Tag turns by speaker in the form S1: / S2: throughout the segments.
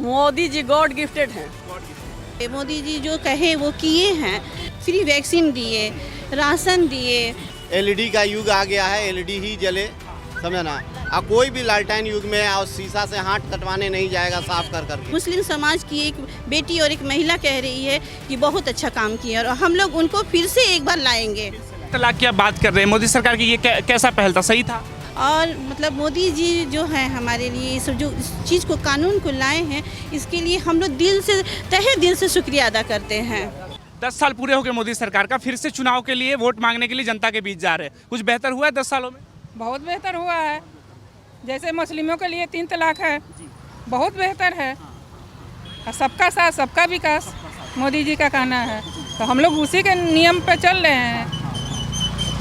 S1: Modi ji God gifted हैं।
S2: मोदी जी जो कहे वो किए हैं। फ्री वैक्सीन दिए, राशन दिए।
S3: एलईडी का युग आ गया है, एलईडी ही जले, समझे ना। अब कोई भी लालटेन युग में और शीशा से हाथ कटवाने नहीं जाएगा साफ कर करके।
S2: मुस्लिम समाज की एक बेटी और एक महिला कह रही है कि बहुत अच्छा काम किया और हम लोग उनको फिर से एक बार लाएंगे।
S4: तलाक की आप बात कर रहे हैं, मोदी सरकार की ये कैसा पहल था, सही था?
S2: और मतलब मोदी जी जो है हमारे लिए इस जो इस चीज़ को कानून को लाए हैं, इसके लिए हम लोग दिल से तहे दिल से शुक्रिया अदा करते हैं।
S4: 10 साल पूरे हो गए मोदी सरकार का, फिर से चुनाव के लिए वोट मांगने के लिए जनता के बीच जा रहे हैं। कुछ बेहतर हुआ है 10 सालों में?
S5: बहुत बेहतर हुआ है। जैसे मुस्लिमों के लिए 3 तलाक है, बहुत बेहतर है। और सबका साथ सबका विकास मोदी जी का कहना है, तो हम लोग उसी के नियम पे चल रहे हैं।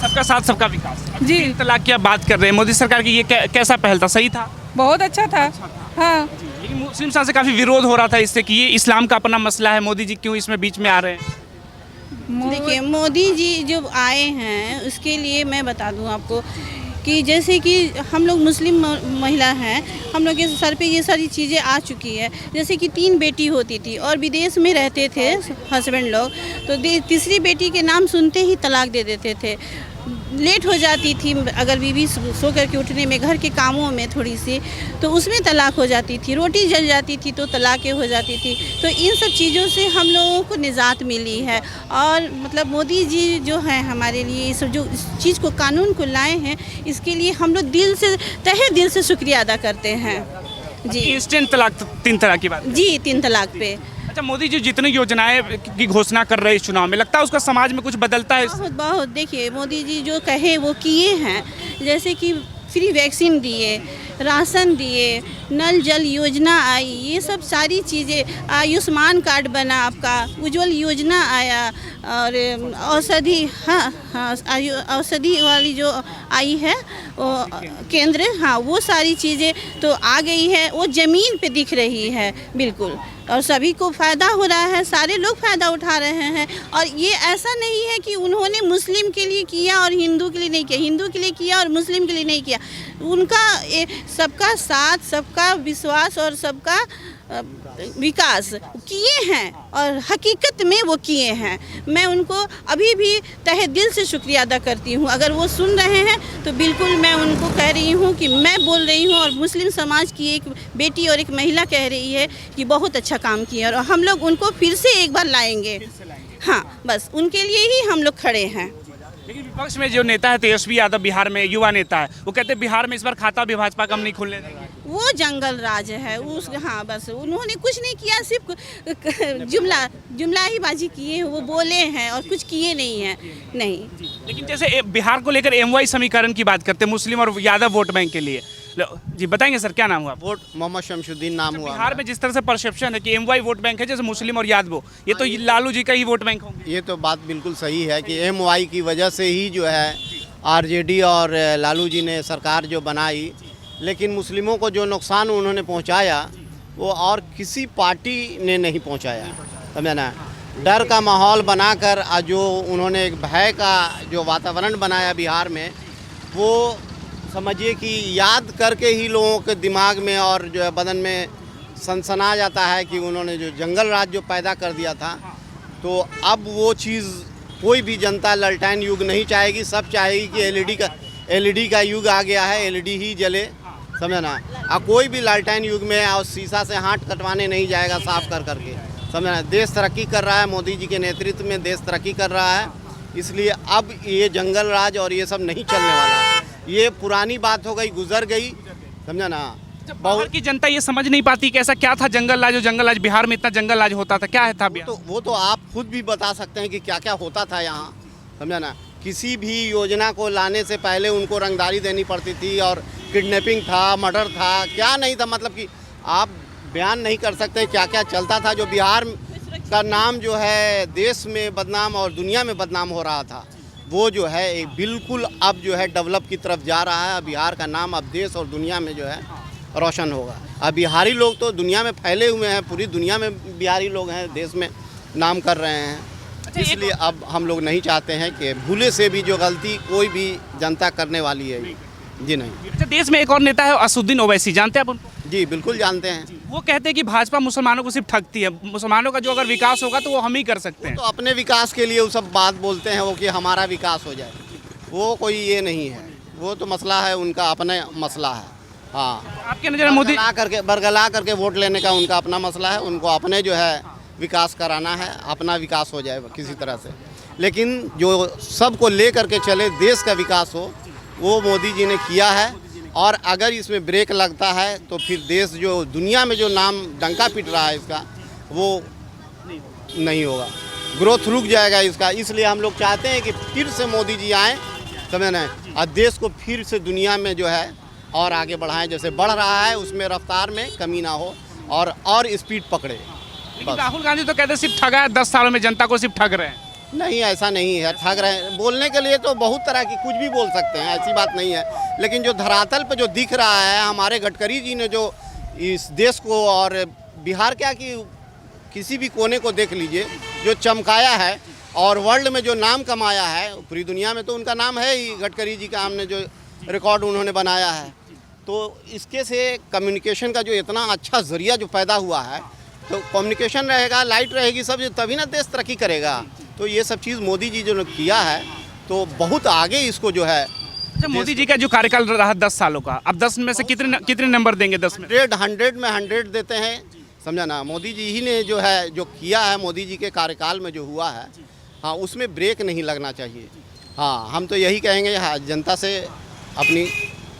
S4: सबका साथ सबका विकास
S5: जी।
S4: 3 तलाक की आप बात कर रहे हैं, मोदी सरकार की ये कैसा पहल था, सही था?
S5: बहुत अच्छा था। हाँ,
S4: लेकिन मुस्लिम समाज से काफ़ी विरोध हो रहा था इससे कि ये इस्लाम का अपना मसला है, मोदी जी क्यों इसमें बीच में आ रहे हैं?
S2: देखिए मोदी जी जो आए हैं उसके लिए मैं बता दूं आपको कि जैसे कि हम लोग मुस्लिम महिला हैं, हम लोग के सर पे ये सारी चीज़ें आ चुकी है। जैसे कि 3 बेटी होती थी और विदेश में रहते थे हस्बैंड लोग, तो तीसरी बेटी के नाम सुनते ही तलाक दे देते थे। लेट हो जाती थी अगर बीवी सो करके उठने में, घर के कामों में थोड़ी सी, तो उसमें तलाक हो जाती थी। रोटी जल जाती थी तो तलाक़ें हो जाती थी। तो इन सब चीज़ों से हम लोगों को निजात मिली है। और मतलब मोदी जी जो है हमारे लिए इस जो इस चीज़ को कानून को लाए हैं, इसके लिए हम लोग दिल से तहे दिल से शुक्रिया अदा करते हैं। जी,
S4: इंस्टेंट तलाक, 3 तलाक की बात?
S2: जी, 3 तलाक पे।
S4: अच्छा, मोदी जी जितनी योजनाएं की घोषणा कर रहे हैं इस चुनाव में, लगता है उसका समाज में कुछ बदलता है?
S2: बहुत बहुत देखिए मोदी जी जो कहे वो किए हैं। जैसे कि फ्री वैक्सीन दिए, राशन दिए, नल जल योजना आई, ये सब सारी चीज़ें। आयुष्मान कार्ड बना आपका, उज्ज्वल योजना आया, और औषधि, हाँ औषधि वाली जो आई है वो केंद्र, हाँ वो सारी चीज़ें तो आ गई है, वो ज़मीन पे दिख रही है बिल्कुल। और सभी को फ़ायदा हो रहा है, सारे लोग फ़ायदा उठा रहे हैं। और ये ऐसा नहीं है कि उन्होंने मुस्लिम के लिए किया और हिंदू के लिए नहीं किया, हिंदू के लिए किया और मुस्लिम के लिए नहीं किया। उनका सबका साथ, सबका विश्वास और सबका विकास किए हैं और हकीकत में वो किए हैं। मैं उनको अभी भी तहे दिल से शुक्रिया अदा करती हूँ। अगर वो सुन रहे हैं तो बिल्कुल मैं उनको कह रही हूँ कि मैं बोल रही हूँ और मुस्लिम समाज की एक बेटी और एक महिला कह रही है कि बहुत अच्छा काम किया और हम लोग उनको फिर से एक बार लाएंगे। हाँ, बस उनके लिए ही हम लोग खड़े हैं।
S4: लेकिन विपक्ष में जो नेता है तेजस्वी यादव, बिहार में युवा नेता है, वो कहते हैं बिहार में इस बार खाता भी भाजपा कम नहीं खुलने देंगे।
S2: वो जंगल राज है उस, हाँ बस उन्होंने कुछ नहीं किया, सिर्फ जुमला ही बाजी किए हैं, वो बोले हैं और कुछ किए नहीं हैं। नहीं,
S4: लेकिन जैसे बिहार को लेकर एमवाई समीकरण की बात करते हैं, मुस्लिम और यादव वोट बैंक के लिए, जी बताएंगे सर क्या नाम हुआ?
S3: वोट मोहम्मद शमशुद्दीन नाम हुआ।
S4: बिहार में जिस तरह से परसेप्शन है कि एमवाई वोट बैंक है, जैसे मुस्लिम और यादव, ये तो लालू जी का ही वोट बैंक होंगे।
S3: ये तो बात बिल्कुल सही है कि एमवाई की वजह से ही जो है आरजेडी और लालू जी ने सरकार जो बनाई, लेकिन मुस्लिमों को जो नुकसान उन्होंने पहुंचाया वो और किसी पार्टी ने नहीं पहुंचाया, समझे ना। डर का माहौल बनाकर जो उन्होंने एक भय का जो वातावरण बनाया बिहार में, वो समझिए कि याद करके ही लोगों के दिमाग में और जो है बदन में सनसना जाता है कि उन्होंने जो जंगल राज जो पैदा कर दिया था। तो अब वो चीज़ कोई भी जनता लालटेन युग नहीं चाहेगी, सब चाहेगी कि एलईडी का युग आ गया है, एलईडी ही जले, समझे ना। अब कोई भी लालटेन युग में और शीशा से हाथ कटवाने नहीं जाएगा साफ कर करके, समझे ना। देश तरक्की कर रहा है, मोदी जी के नेतृत्व में देश तरक्की कर रहा है, इसलिए अब ये जंगल राज और ये सब नहीं चलने वाला है। ये पुरानी बात हो गई, गुजर गई, समझा ना।
S4: बाहर की जनता ये समझ नहीं पाती कि ऐसा क्या था जंगल राज, जंगल राज बिहार में इतना जंगल राज होता था, क्या है था बिहार?
S3: तो वो तो आप खुद भी बता सकते हैं कि क्या क्या होता था यहाँ, समझा ना। किसी भी योजना को लाने से पहले उनको रंगदारी देनी पड़ती थी और किडनैपिंग था, मर्डर था, क्या नहीं था, मतलब कि आप बयान नहीं कर सकते क्या क्या चलता था। जो बिहार का नाम जो है देश में बदनाम और दुनिया में बदनाम हो रहा था, वो जो है एक बिल्कुल अब जो है डेवलप की तरफ जा रहा है। बिहार का नाम अब देश और दुनिया में जो है रोशन होगा। अब बिहारी लोग तो दुनिया में फैले हुए हैं, पूरी दुनिया में बिहारी लोग हैं, देश में नाम कर रहे हैं। इसलिए अब हम लोग नहीं चाहते हैं कि भूले से भी जो गलती कोई भी जनता करने वाली है, जी नहीं।
S4: अच्छा, देश में एक और नेता है असदुद्दीन ओवैसी, जानते हैं आप उनको?
S3: जी बिल्कुल जानते हैं।
S4: वो कहते हैं कि भाजपा मुसलमानों को सिर्फ ठगती है, मुसलमानों का जो अगर विकास होगा तो वो हम ही कर सकते हैं।
S3: तो अपने विकास के लिए वो सब बात बोलते हैं वो कि हमारा विकास हो जाए, वो कोई ये नहीं है, वो तो मसला है उनका, अपना मसला है। हाँ,
S4: आपके नज़र में मोदी
S3: बरगला करके वोट लेने का उनका अपना मसला है, उनको अपने जो है विकास कराना है, अपना विकास हो जाए किसी तरह से। लेकिन जो सबको ले करके चले, देश का विकास हो, वो मोदी जी ने किया है। और अगर इसमें ब्रेक लगता है तो फिर देश जो दुनिया में जो नाम डंका पिट रहा है इसका, वो नहीं होगा, ग्रोथ रुक जाएगा इसका। इसलिए हम लोग चाहते हैं कि फिर से मोदी जी आएँ, समझ ना, और देश को फिर से दुनिया में जो है और आगे बढ़ाएं। जैसे बढ़ रहा है उसमें रफ्तार में कमी ना हो और स्पीड पकड़े।
S4: लेकिन राहुल गांधी तो कहते हैं सिर्फ ठगा है, 10 सालों में जनता को सिर्फ ठग रहे हैं।
S3: नहीं, ऐसा नहीं है, ठग रहे हैं। बोलने के लिए तो बहुत तरह की कुछ भी बोल सकते हैं, ऐसी बात नहीं है। लेकिन जो धरातल पे जो दिख रहा है, हमारे गडकरी जी ने जो इस देश को और बिहार क्या कि किसी भी कोने को देख लीजिए, जो चमकाया है और वर्ल्ड में जो नाम कमाया है, पूरी दुनिया में तो उनका नाम है ही। गडकरी जी का हमने जो रिकॉर्ड उन्होंने बनाया है, तो इसके से कम्युनिकेशन का जो इतना अच्छा ज़रिया जो पैदा हुआ है, तो कम्युनिकेशन रहेगा, लाइट रहेगी, सब, तभी ना देश तरक्की करेगा। तो ये सब चीज़ मोदी जी जो किया है, तो बहुत आगे इसको जो है।
S4: अच्छा, मोदी जी का जो कार्यकाल रहा 10 सालों का, अब 10 में से कितने नंबर देंगे? 10 में
S3: 100 में 100 देते हैं, समझा ना। मोदी जी ही ने जो है जो किया है, मोदी जी के कार्यकाल में जो हुआ है, हाँ, उसमें ब्रेक नहीं लगना चाहिए। हाँ, हम तो यही कहेंगे, हाँ, जनता से अपनी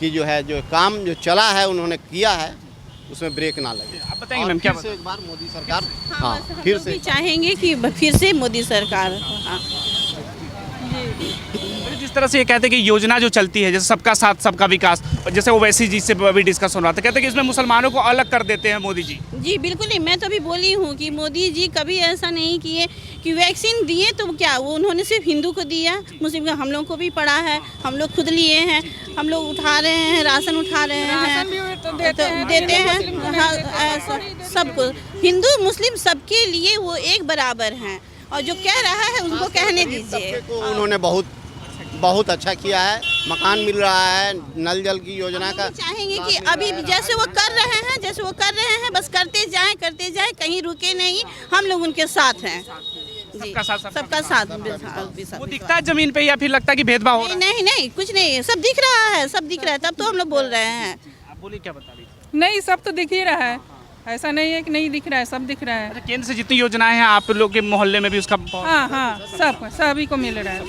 S3: कि जो है जो काम जो चला है उन्होंने किया है, उसमें ब्रेक ना लगे।
S4: आप बताएंगे मैम, क्या
S3: एक बार मोदी सरकार,
S2: हाँ,
S3: हाँ, फिर से
S2: चाहेंगे कि फिर से मोदी सरकार। हाँ,
S4: जिस तरह से ये कहते हैं कि योजना जो चलती है, जैसे सबका साथ सबका विकास, जैसे ओवैसी जी से अभी डिस्कस हो रहा था, कहते हैं कि इसमें मुसलमानों को अलग कर देते हैं मोदी जी।
S2: जी बिल्कुल नहीं, मैं तो अभी बोली हूँ कि मोदी जी कभी ऐसा नहीं किए कि वैक्सीन दिए तो क्या वो उन्होंने सिर्फ हिंदू को दिया, मुस्लिम को, हम लोग को भी पड़ा है, हम लोग खुद लिए हैं, हम लोग उठा रहे हैं, राशन उठा रहे हैं, तो देते हैं। हाँ, ऐसा सबको, हिंदू मुस्लिम सबके लिए वो एक बराबर हैं, और जो कह रहा है उनको कहने दीजिए।
S3: को उन्होंने बहुत अच्छा किया है, मकान मिल रहा है, नल जल की योजना का।
S2: चाहेंगे कि अभी जैसे वो कर रहे हैं बस करते जाएं, कहीं रुके नहीं, हम लोग उनके साथ हैं। सबका साथ
S4: वो दिखता है जमीन पे या फिर लगता है कि भेदभाव हो रहा है?
S2: नहीं, कुछ नहीं, सब दिख रहा है, तब तो हम लोग बोल रहे हैं।
S4: आप बोलिए, क्या बता रही?
S5: नहीं, सब तो दिख ही रहा है, ऐसा नहीं है कि नहीं दिख रहा है, सब दिख रहा है।
S4: अच्छा, केंद्र से जितनी योजनाएं हैं आप लोग के मोहल्ले में भी उसका
S5: हाँ, सभी को मिल रहा है।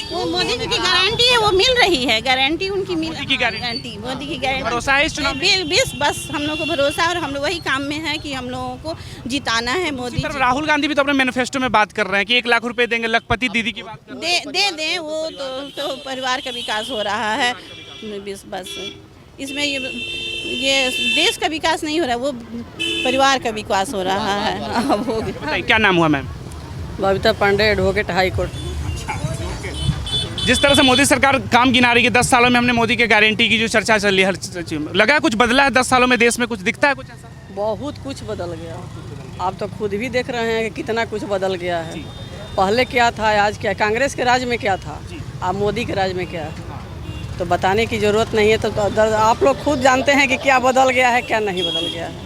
S2: वो मोदी जी की गारंटी है, वो मिल रही है, गारंटी उनकी
S4: मोदी की गारंटी,
S2: मोदी की गारंटी,
S4: भरोसा है इस चुनाव में?
S2: बस हम लोग को भरोसा है, और हम लोग वही काम में है कि हम लोगों को जिताना है मोदी जी।
S4: राहुल गांधी भी तो अपने मैनिफेस्टो में बात कर रहे हैं कि 1 लाख रुपए देंगे, लखपति दीदी की बात कर रहे हैं।
S2: दे दें, वो तो परिवार का विकास हो रहा है, बस इसमें ये देश का विकास नहीं हो रहा है, वो परिवार का विकास हो रहा है।
S4: बताइए, क्या नाम हुआ ma'am?
S1: Babita Pandey, advocate, high court.
S4: जिस तरह से मोदी सरकार काम गिना रही है, 10 सालों में हमने मोदी के गारंटी की जो चर्चा चल रही है, हर चीज में लगा कुछ बदला है 10 सालों में देश में? कुछ दिखता है कुछ ऐसा?
S1: बहुत कुछ बदल गया, आप तो खुद भी देख रहे हैं कि कितना कुछ बदल गया है। पहले क्या था, आज क्या, कांग्रेस के राज में क्या था, अब मोदी के राज में क्या है, तो बताने की ज़रूरत नहीं है। तो आप लोग खुद जानते हैं कि क्या बदल गया है, क्या नहीं बदल गया है।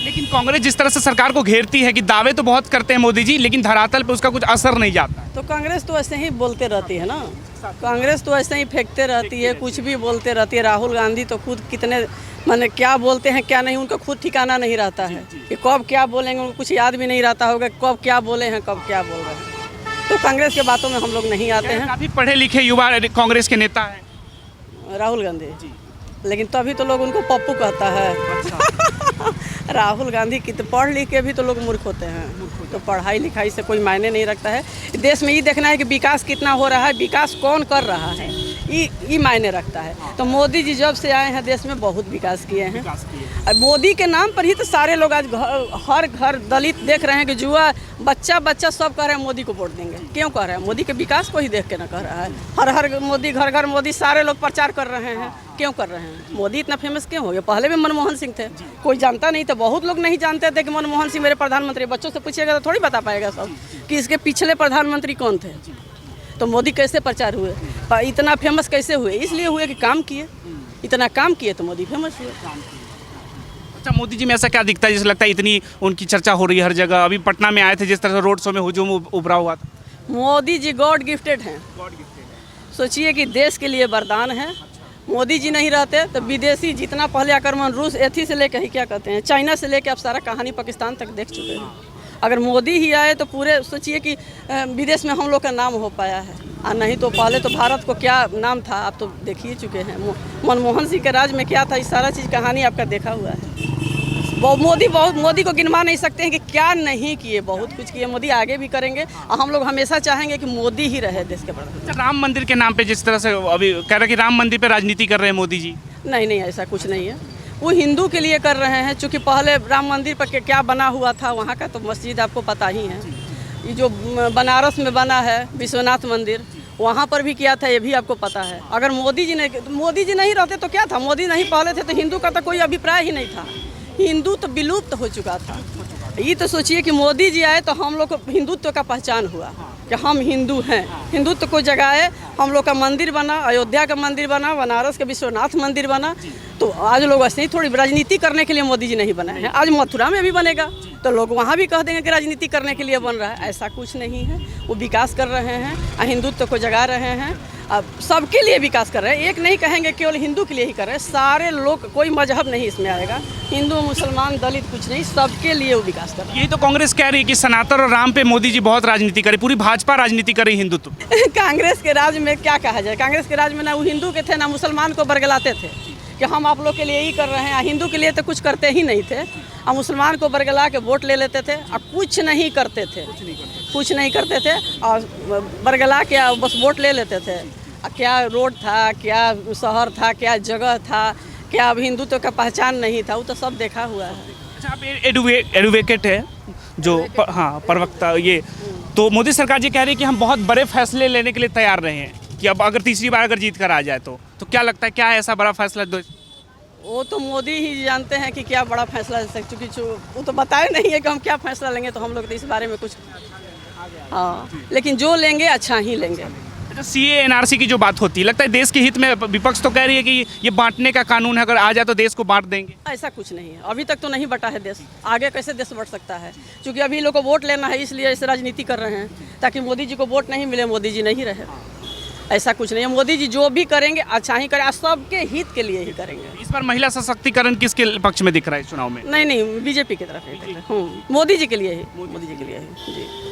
S4: लेकिन कांग्रेस जिस तरह से सरकार को घेरती है कि दावे तो बहुत करते हैं मोदी जी, लेकिन धरातल पे उसका कुछ असर नहीं जाता।
S1: तो कांग्रेस तो ऐसे ही बोलते रहती है ना, कांग्रेस तो ऐसे ही फेंकते रहती है, कुछ भी बोलते रहती है। राहुल गांधी तो खुद कितने, माने क्या बोलते हैं क्या नहीं, उनका खुद ठिकाना नहीं रहता है कि कब क्या बोलेंगे, उनको कुछ याद भी नहीं रहता होगा कब क्या बोले हैं, कब क्या बोल रहे हैं। तो कांग्रेस के बातों में हम लोग नहीं आते हैं।
S4: काफ़ी पढ़े लिखे युवा कांग्रेस के नेता हैं
S1: राहुल गांधी जी, लेकिन तभी तो लोग उनको पप्पू कहता है। राहुल गांधी की तो पढ़ लिख के भी तो लोग मूर्ख होते हैं, तो पढ़ाई लिखाई से कोई मायने नहीं रखता है। देश में ये देखना है कि विकास कितना हो रहा है, विकास कौन कर रहा है, ये मायने रखता है। तो मोदी जी जब से आए हैं देश में बहुत विकास किए हैं, और मोदी के नाम पर ही तो सारे लोग आज हर घर दलित देख रहे हैं कि जुआ बच्चा सब कह रहे हैं मोदी को वोट देंगे। क्यों कह रहे हैं? मोदी के विकास को ही देख के ना कह रहा है। हर मोदी, घर घर मोदी, सारे लोग प्रचार कर रहे हैं। क्यों कर रहे हैं? मोदी इतना फेमस क्यों हो गया? पहले भी मनमोहन सिंह थे, कोई जानता नहीं था, बहुत लोग नहीं जानते थे कि मनमोहन सिंह मेरे प्रधानमंत्री। बच्चों से पूछिएगा तो थोड़ी बता पाएगा सब कि इसके पिछले प्रधानमंत्री कौन थे। तो मोदी कैसे प्रचार हुए, इतना फेमस कैसे हुए? इसलिए हुए कि काम किए, इतना काम किए तो मोदी फेमस हुए।
S4: अच्छा, मोदी जी में ऐसा क्या दिखता है जैसे लगता है इतनी उनकी चर्चा हो रही है हर जगह? अभी पटना में आए थे, जिस तरह से रोड शो में हुजूम उभरा हुआ था।
S1: मोदी जी गॉड गिफ्टेड हैं। सोचिए कि देश के लिए वरदान है। मोदी जी नहीं रहते तो विदेशी जितना पहले आक्रमण रूस एथी से लेकर ही क्या कहते हैं चाइना से लेकर आप सारा कहानी पाकिस्तान तक देख चुके हैं। अगर मोदी ही आए तो पूरे सोचिए कि विदेश में हम लोग का नाम हो पाया है, और नहीं तो पहले तो भारत को क्या नाम था आप तो देख ही चुके हैं। मनमोहन सिंह के राज में क्या था, इस सारा चीज़ कहानी आपका देखा हुआ है। मोदी को गिनवा नहीं सकते हैं कि क्या नहीं किए, बहुत कुछ किए। मोदी आगे भी करेंगे और हम लोग हमेशा चाहेंगे कि मोदी ही रहे देश के प्रधान।
S4: अच्छा, राम मंदिर के नाम पे जिस तरह से अभी कह रहे हैं कि राम मंदिर पे राजनीति कर रहे हैं मोदी जी।
S1: नहीं, ऐसा कुछ नहीं है। वो हिंदू के लिए कर रहे हैं, चूँकि पहले राम मंदिर पर क्या बना हुआ था, वहाँ का तो मस्जिद आपको पता ही है। ये जो बनारस में बना है विश्वनाथ मंदिर, वहाँ पर भी किया था, ये भी आपको पता है। अगर मोदी जी नहीं रहते तो क्या था, मोदी नहीं पहले थे तो हिंदू का तो कोई अभिप्राय ही नहीं था, हिंदू तो विलुप्त हो चुका था। ये तो सोचिए कि मोदी जी आए तो हम लोग को हिंदुत्व का पहचान हुआ कि हम हिंदू हैं, हिंदुत्व को जगाए। हम लोग का मंदिर बना, अयोध्या का मंदिर बना, बनारस का विश्वनाथ मंदिर बना। तो आज लोग ऐसे ही थोड़ी राजनीति करने के लिए मोदी जी नहीं बनाए हैं। आज मथुरा में भी बनेगा तो लोग वहाँ भी कह देंगे कि राजनीति करने के लिए बन रहा है। ऐसा कुछ नहीं है, वो विकास कर रहे हैं, हिंदुत्व को जगा रहे हैं। अब सबके लिए विकास कर रहे हैं, एक नहीं कहेंगे केवल हिंदू के लिए ही कर रहे हैं। सारे लोग, कोई मजहब नहीं इसमें आएगा, हिंदू मुसलमान दलित कुछ नहीं, सबके लिए वो विकास कर रहे हैं।
S4: यही तो कांग्रेस कह रही है कि सनातन और राम पे मोदी जी बहुत राजनीति करी, पूरी भाजपा राजनीति कर रही हिंदुत्व।
S1: कांग्रेस के राज में क्या कहा जाए, कांग्रेस के राज में ना वो हिंदू के थे ना मुसलमान को बरगलाते थे कि हम आप लोग के लिए ही कर रहे हैं। हिंदू के लिए तो कुछ करते ही नहीं थे, और मुसलमान को बरगला के वोट ले लेते थे और कुछ नहीं करते थे और बरगला के बस वोट ले लेते थे। क्या रोड था, क्या शहर था, क्या जगह था, क्या अब हिंदुत्व का पहचान नहीं था, वो तो सब देखा हुआ है।
S4: अच्छा, आप एडवोकेट है जो हाँ प्रवक्ता, ये तो मोदी सरकार जी कह रही है कि हम बहुत बड़े फैसले लेने के लिए तैयार रहे हैं कि अब अगर तीसरी बार अगर जीत कर आ जाए तो क्या लगता है, क्या है ऐसा बड़ा फैसला?
S1: वो तो मोदी ही जानते हैं कि क्या बड़ा फैसला ले सकते, क्योंकि वो तो बताए नहीं है कि हम क्या फैसला लेंगे, तो हम लोग तो इस बारे में कुछ लेकिन जो लेंगे अच्छा ही लेंगे।
S4: अच्छा, CAA NRC की जो बात होती है, लगता है देश के हित में, विपक्ष तो कह रही है कि ये बांटने का कानून है, अगर आ जाए तो देश को बांट देंगे।
S1: ऐसा कुछ नहीं है, अभी तक तो नहीं बटा है देश, आगे कैसे देश बढ़ सकता है? क्योंकि अभी लोग को वोट लेना है, इसलिए ऐसे राजनीति कर रहे हैं ताकि मोदी जी को वोट नहीं मिले, मोदी जी नहीं रहे। ऐसा कुछ नहीं है, मोदी जी जो भी करेंगे अच्छा ही करें, सबके हित के लिए ही करेंगे।
S4: इस बार महिला सशक्तिकरण किसके पक्ष में दिख रहा है चुनाव में?
S1: नहीं, बीजेपी की तरफ ही। मोदी जी के लिए ही, जी।